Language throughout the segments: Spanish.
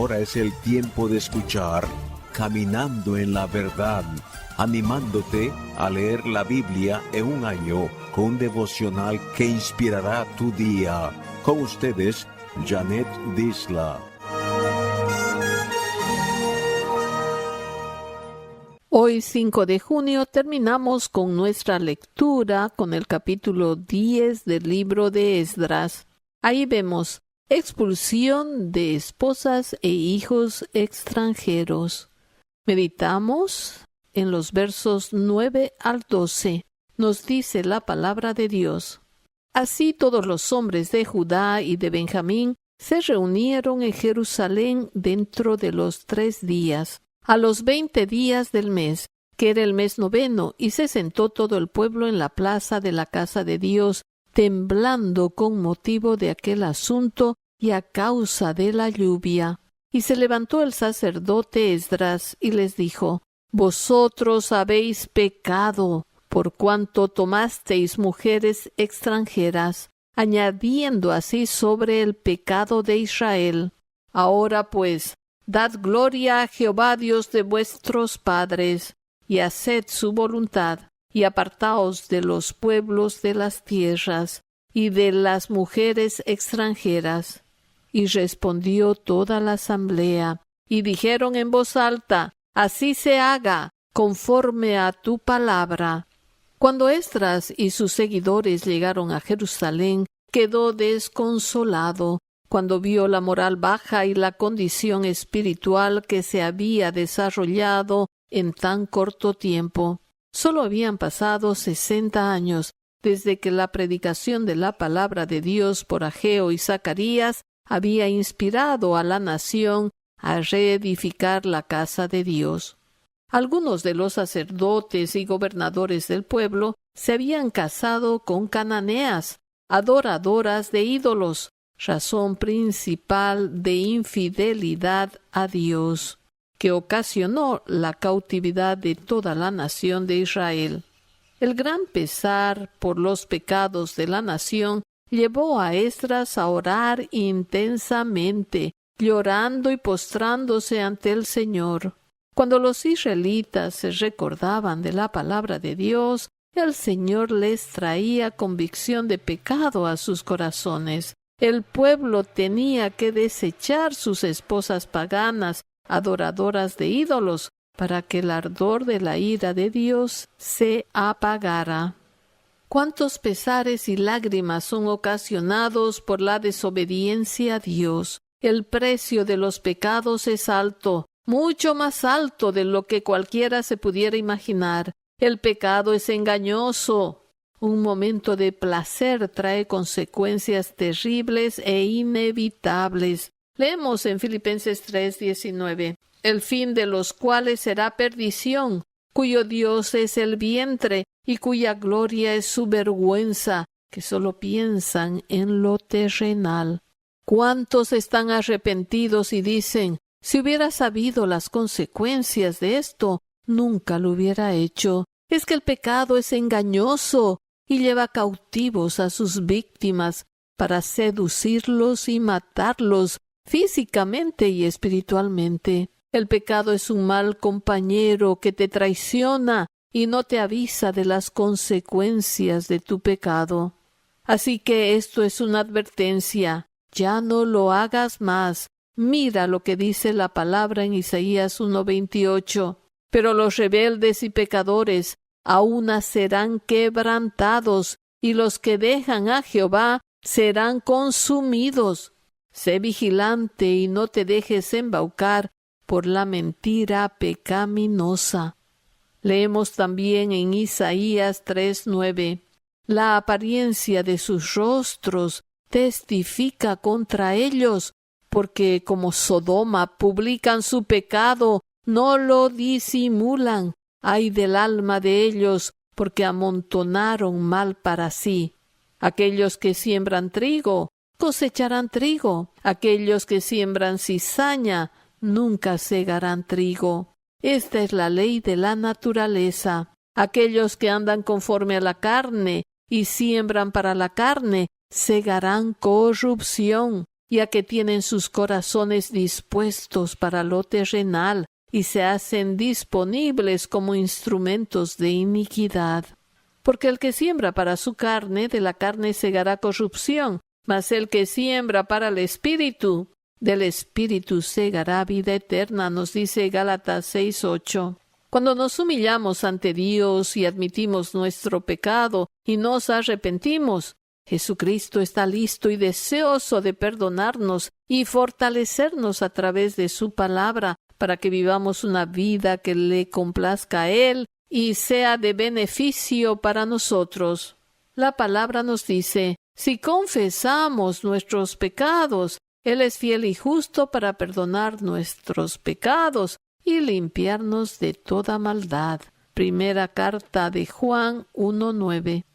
Ahora es el tiempo de escuchar Caminando en la Verdad, animándote a leer la Biblia en un año con un devocional que inspirará tu día. Con ustedes, Janet Disla. Hoy, 5 de junio, terminamos con nuestra lectura con el capítulo 10 del libro de Esdras. Ahí vemos expulsión de esposas e hijos extranjeros. Meditamos en los versos 9 al 12. Nos dice la palabra de Dios. Así todos los hombres de Judá y de Benjamín se reunieron en Jerusalén dentro de los 3 días. A los 20 días del mes, que era el mes 9, y se sentó todo el pueblo en la plaza de la casa de Dios, temblando con motivo de aquel asunto y a causa de la lluvia. Y se levantó el sacerdote Esdras y les dijo: Vosotros habéis pecado, por cuanto tomasteis mujeres extranjeras, añadiendo así sobre el pecado de Israel. Ahora pues, dad gloria a Jehová Dios de vuestros padres, y haced su voluntad, y apartaos de los pueblos de las tierras, y de las mujeres extranjeras. Y respondió toda la asamblea, y dijeron en voz alta: Así se haga, conforme a tu palabra. Cuando Esdras y sus seguidores llegaron a Jerusalén, quedó desconsolado, cuando vio la moral baja y la condición espiritual que se había desarrollado en tan corto tiempo. Solo habían pasado 60 años desde que la predicación de la palabra de Dios por Ageo y Zacarías había inspirado a la nación a reedificar la casa de Dios. Algunos de los sacerdotes y gobernadores del pueblo se habían casado con cananeas, adoradoras de ídolos, razón principal de infidelidad a Dios, que ocasionó la cautividad de toda la nación de Israel. El gran pesar por los pecados de la nación llevó a Esdras a orar intensamente, llorando y postrándose ante el Señor. Cuando los israelitas se recordaban de la palabra de Dios, el Señor les traía convicción de pecado a sus corazones. El pueblo tenía que desechar sus esposas paganas, adoradoras de ídolos, para que el ardor de la ira de Dios se apagara. ¿Cuántos pesares y lágrimas son ocasionados por la desobediencia a Dios? El precio de los pecados es alto, mucho más alto de lo que cualquiera se pudiera imaginar. El pecado es engañoso. Un momento de placer trae consecuencias terribles e inevitables. Leemos en Filipenses 3:19, el fin de los cuales será perdición, cuyo Dios es el vientre y cuya gloria es su vergüenza, que solo piensan en lo terrenal. ¿Cuántos están arrepentidos y dicen: si hubiera sabido las consecuencias de esto, nunca lo hubiera hecho? Es que el pecado es engañoso y lleva cautivos a sus víctimas para seducirlos y matarlos físicamente y espiritualmente. El pecado es un mal compañero que te traiciona y no te avisa de las consecuencias de tu pecado. Así que esto es una advertencia. Ya no lo hagas más. Mira lo que dice la palabra en Isaías 1:28. Pero los rebeldes y pecadores aún serán quebrantados, y los que dejan a Jehová serán consumidos. Sé vigilante y no te dejes embaucar por la mentira pecaminosa. Leemos también en Isaías 3:9. La apariencia de sus rostros testifica contra ellos, porque como Sodoma publican su pecado, no lo disimulan. Ay del alma de ellos, porque amontonaron mal para sí. Aquellos que siembran trigo, cosecharán trigo. Aquellos que siembran cizaña, nunca segarán trigo. Esta es la ley de la naturaleza. Aquellos que andan conforme a la carne y siembran para la carne, segarán corrupción. ya que tienen sus corazones dispuestos para lo terrenal y se hacen disponibles como instrumentos de iniquidad. Porque el que siembra para su carne, de la carne segará corrupción, mas el que siembra para el Espíritu, del Espíritu segará vida eterna, nos dice Gálatas 6:8. Cuando nos humillamos ante Dios y admitimos nuestro pecado y nos arrepentimos, Jesucristo está listo y deseoso de perdonarnos y fortalecernos a través de su palabra para que vivamos una vida que le complazca a Él y sea de beneficio para nosotros. La palabra nos dice, si confesamos nuestros pecados, Él es fiel y justo para perdonar nuestros pecados y limpiarnos de toda maldad. Primera carta de Juan 1:9.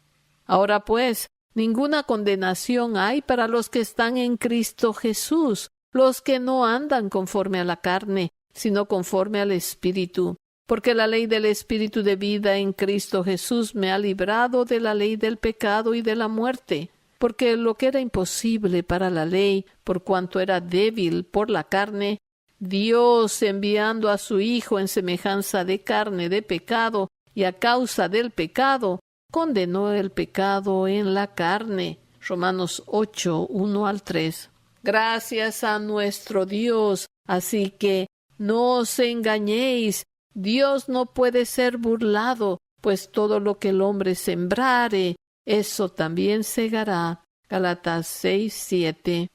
Ahora pues, ninguna condenación hay para los que están en Cristo Jesús, los que no andan conforme a la carne, sino conforme al Espíritu. Porque la ley del Espíritu de vida en Cristo Jesús me ha librado de la ley del pecado y de la muerte. Porque lo que era imposible para la ley, por cuanto era débil por la carne, Dios, enviando a su Hijo en semejanza de carne de pecado, y a causa del pecado, condenó el pecado en la carne. Romanos 8:1-3. Gracias a nuestro Dios. Así que no os engañéis. Dios no puede ser burlado, pues todo lo que el hombre sembrare, eso también segará. Gálatas 6:7.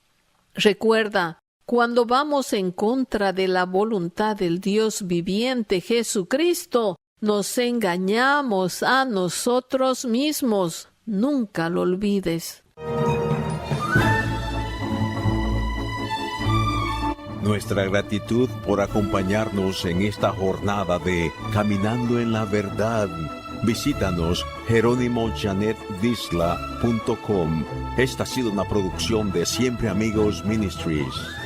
Recuerda, cuando vamos en contra de la voluntad del Dios viviente Jesucristo, nos engañamos a nosotros mismos. Nunca lo olvides. Nuestra gratitud por acompañarnos en esta jornada de Caminando en la Verdad. Visítanos jeronimojanetvisla.com. Esta ha sido una producción de Siempre Amigos Ministries.